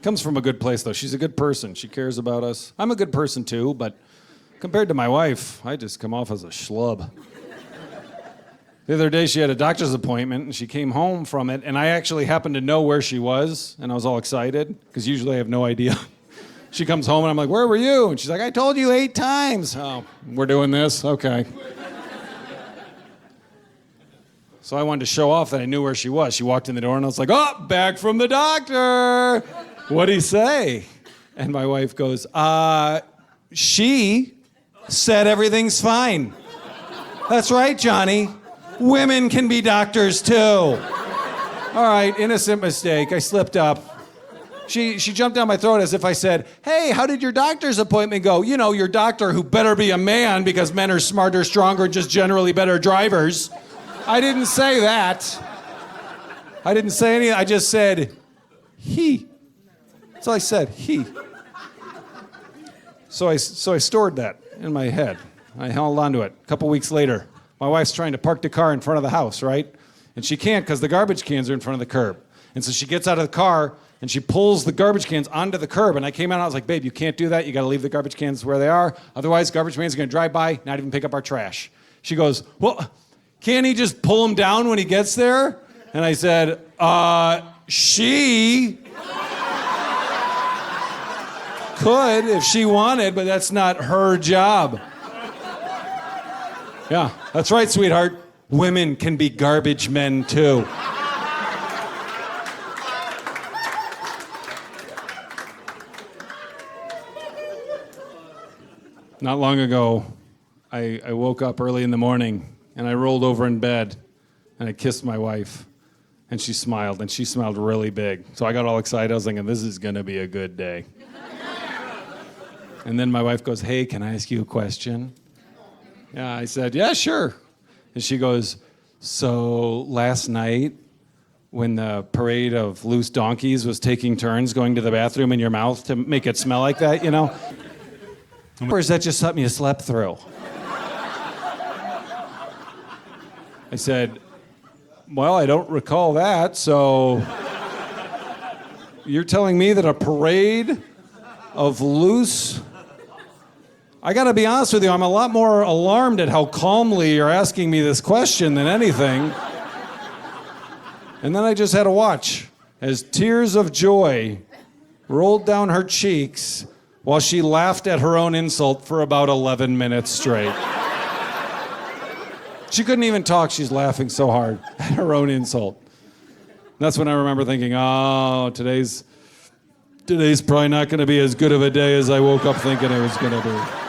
Comes from a good place, though. She's a good person. She cares about us. I'm a good person, too, but compared to my wife, I just come off as a schlub. The other day, she had a doctor's appointment, and she came home from it, and I actually happened to know where she was, and I was all excited, because usually I have no idea. She comes home, and I'm like, where were you? And she's like, I told you 8 times. Oh, we're doing this? Okay. So I wanted to show off that I knew where she was. She walked in the door, and I was like, oh, back from the doctor. What'd he say? And my wife goes, she said everything's fine. That's right, Johnny. Women can be doctors, too. All right, innocent mistake. I slipped up. She jumped down my throat as if I said, hey, how did your doctor's appointment go? You know, your doctor who better be a man because men are smarter, stronger, just generally better drivers. I didn't say that. I didn't say anything. I just said, he. That's all I said, he. So I stored that in my head. I held on to it. A couple weeks later, my wife's trying to park the car in front of the house, right? And she can't because the garbage cans are in front of the curb. And so she gets out of the car and she pulls the garbage cans onto the curb. And I came out and I was like, babe, you can't do that. You got to leave the garbage cans where they are. Otherwise, garbage man's are going to drive by, not even pick up our trash. She goes, well, can't he just pull them down when he gets there? And I said, she could if she wanted, but that's not her job. Yeah, that's right, sweetheart. Women can be garbage men, too. Not long ago, I woke up early in the morning, and I rolled over in bed, and I kissed my wife, and she smiled really big. So I got all excited. I was thinking, this is going to be a good day. And then my wife goes, hey, can I ask you a question? Yeah, I said, yeah, sure. And she goes, so last night, when the parade of loose donkeys was taking turns going to the bathroom in your mouth to make it smell like that, you know? Or is that just something you slept through? I said, well, I don't recall that, so you're telling me that a parade of loose... I gotta be honest with you, I'm a lot more alarmed at how calmly you're asking me this question than anything. And then I just had to watch as tears of joy rolled down her cheeks while she laughed at her own insult for about 11 minutes straight. She couldn't even talk, she's laughing so hard at her own insult. That's when I remember thinking, oh, today's probably not gonna be as good of a day as I woke up thinking it was gonna be.